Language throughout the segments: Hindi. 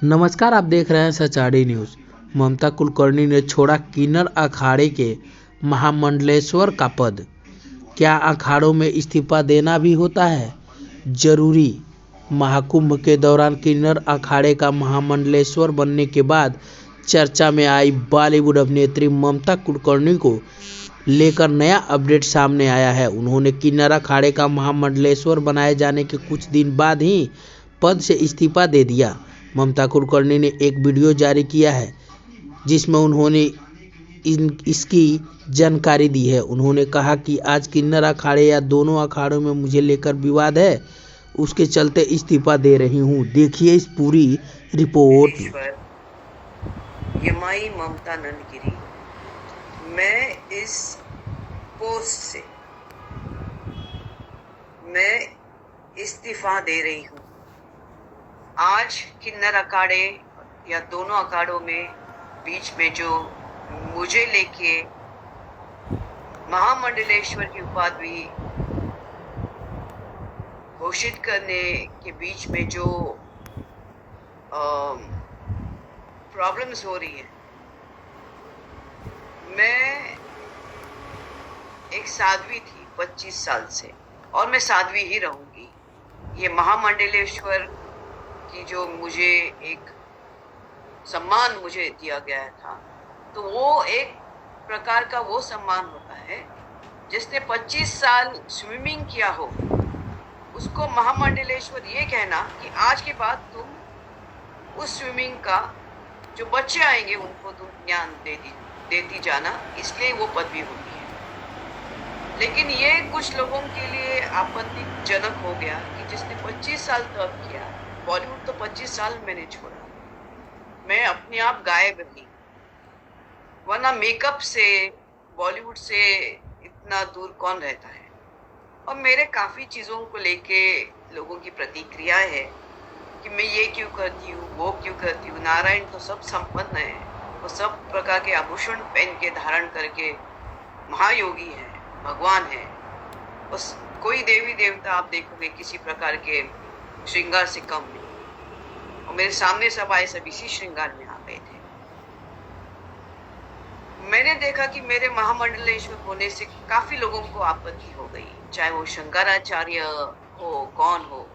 नमस्कार, आप देख रहे हैं सचाड़ी न्यूज। ममता कुलकर्णी ने छोड़ा किन्नर अखाड़े के महामंडलेश्वर का पद। क्या अखाड़ों में इस्तीफा देना भी होता है जरूरी? महाकुंभ के दौरान किन्नर अखाड़े का महामंडलेश्वर बनने के बाद चर्चा में आई बॉलीवुड अभिनेत्री ममता कुलकर्णी को लेकर नया अपडेट सामने आया है। उन्होंने किन्नर अखाड़े का महामंडलेश्वर बनाए जाने के कुछ दिन बाद ही पद से इस्तीफा दे दिया। ममता कुलकर्णी ने एक वीडियो जारी किया है जिसमें उन्होंने इसकी जानकारी दी है। उन्होंने कहा कि आज किन्नर अखाड़े या दोनों अखाड़ों में मुझे लेकर विवाद है, उसके चलते इस्तीफा दे रही हूं। देखिए इस पूरी रिपोर्ट। यमाई ममता नंदगिरी, मैं इस पोस्ट से मैं इस्तीफा दे रही हूँ। आज किन्नर अखाड़े या दोनों अखाड़ों में बीच में जो मुझे लेके महामंडलेश्वर की उपाधि घोषित करने के बीच में जो प्रॉब्लम्स हो रही है, मैं एक साध्वी थी 25 साल से और मैं साध्वी ही रहूंगी। ये महामंडलेश्वर की जो मुझे एक सम्मान मुझे दिया गया था, तो वो एक प्रकार का वो सम्मान होता है जिसने 25 साल स्विमिंग किया हो, उसको महामंडलेश्वर ये कहना कि आज के बाद तुम उस स्विमिंग का जो बच्चे आएंगे उनको तुम ज्ञान देती जाना, इसलिए वो पदवी होती है। लेकिन ये कुछ लोगों के लिए आपत्तिजनक हो गया कि जिसने 25 साल तप किया, बॉलीवुड तो 25 साल मैंने छोड़ा, मैं अपने आप गायब रही, वरना मेकअप से बॉलीवुड से इतना दूर कौन रहता है। और मेरे काफ़ी चीज़ों को लेके लोगों की प्रतिक्रिया है कि मैं ये क्यों करती हूँ, वो क्यों करती हूँ। नारायण तो सब संपन्न है, वो सब प्रकार के आभूषण पहन के धारण करके महायोगी है, भगवान है। उस कोई देवी देवता आप देखोगे किसी प्रकार के श्रृंगार से कम नहीं। और मेरे सामने सब आए, सब इसी श्रृंगार में आ गए थे। मैंने देखा कि मेरे महामंडलेश्वर होने से काफी लोगों को आपत्ति हो गई, चाहे वो शंकराचार्य हो, कौन हो।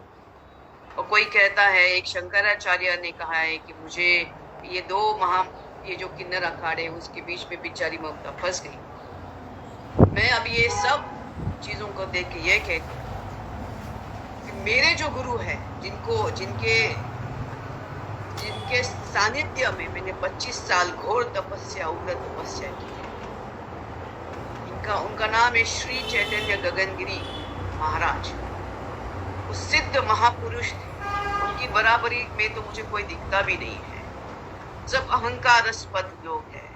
और कोई कहता है, एक शंकराचार्य ने कहा है कि मुझे ये जो किन्नर अखाड़े उसके बीच में बेचारी ममता फंस गई। मैं अब ये सब चीजों को देख के ये कहती हूँ कि मेरे जो गुरु है, जिनके सानिध्य में मैंने 25 साल घोर तपस्या, उग्र तपस्या की है, उनका नाम है श्री चैतन्य गगनगिरी महाराज। वो सिद्ध महापुरुष थे, उनकी बराबरी में तो मुझे कोई दिखता भी नहीं है। सब अहंकारास्पद लोग हैं,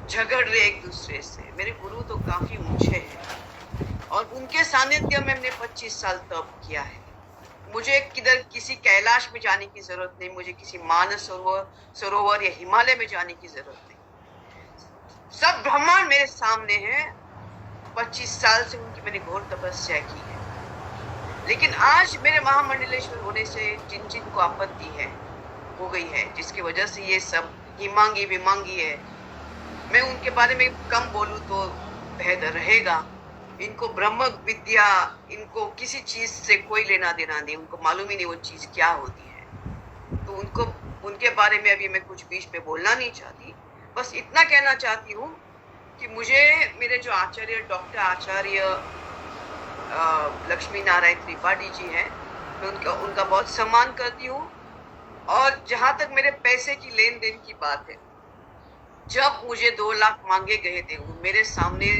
झगड़ रहे एक दूसरे से। मेरे गुरु तो काफी ऊंचे हैं और उनके सानिध्य में मैंने 25 साल तप किया है। मुझे किसी कैलाश में जाने की जरूरत नहीं, मुझे किसी मानस सरोवर या हिमालय में जाने की जरूरत नहीं। सब ब्रह्मांड मेरे सामने है। 25 साल से उनकी मैंने घोर तपस्या की है। लेकिन आज मेरे महामंडलेश्वर होने से जिन को आपत्ति हो गई है, जिसकी वजह से ये सब हिमांगी विमांगी है, मैं उनके बारे में कम बोलूं तो बेहतर रहेगा। इनको ब्रह्म विद्या, इनको किसी चीज से कोई लेना देना नहीं, उनको मालूम ही नहीं वो चीज क्या होती है। तो उनके बारे में अभी मैं कुछ बीच में बोलना नहीं चाहती। बस इतना कहना चाहती हूँ कि मुझे मेरे जो आचार्य, डॉक्टर आचार्य लक्ष्मी नारायण त्रिपाठी जी हैं, मैं उनका बहुत सम्मान करती हूँ। और जहां तक मेरे पैसे की लेन देन की बात है, जब मुझे 2 लाख मांगे गए थे, मेरे सामने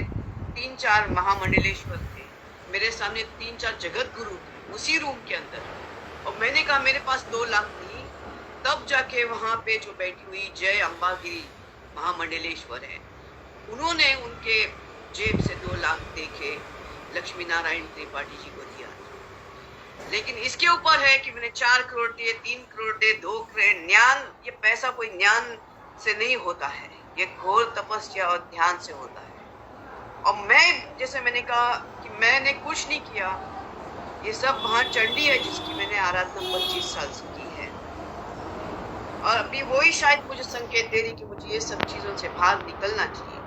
3-4 महामंडलेश्वर थे, मेरे सामने 3-4 जगत गुरु थे उसी रूम के अंदर। और मैंने कहा मेरे पास 2 लाख नहीं, तब जाके वहां पे जो बैठी हुई जय अंबागिरी महामंडलेश्वर है, उन्होंने उनके जेब से 2 लाख देके लक्ष्मी नारायण त्रिपाठी जी को दिया। लेकिन इसके ऊपर है कि मैंने 4 करोड़ दिए, 3 करोड़ दिए, 2 करोड़। ज्ञान, ये पैसा कोई ज्ञान से नहीं होता है, ये घोर तपस्या और ध्यान से होता है। और मैं, जैसे मैंने कहा कि मैंने कुछ नहीं किया, ये सब महाचंडी है जिसकी मैंने आराधना 25 साल से की है। और अभी वही शायद मुझे संकेत दे रही कि मुझे ये सब चीज़ों से बाहर निकलना चाहिए।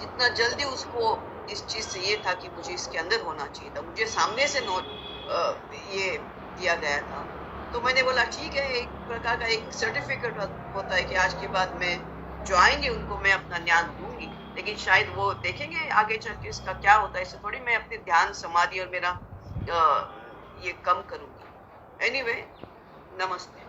जितना जल्दी उसको इस चीज़ से ये था कि मुझे इसके अंदर होना चाहिए था, मुझे सामने से ये दिया गया था, तो मैंने बोला ठीक है, एक प्रकार का एक सर्टिफिकेट होता है कि आज के बाद मैं जो आएंगे उनको मैं अपना ज्ञान दूंगी, लेकिन शायद वो देखेंगे आगे चल के इसका क्या होता है। इससे थोड़ी मैं अपने ध्यान समाधि और मेरा ये कम करूंगी। एनीवे, नमस्ते।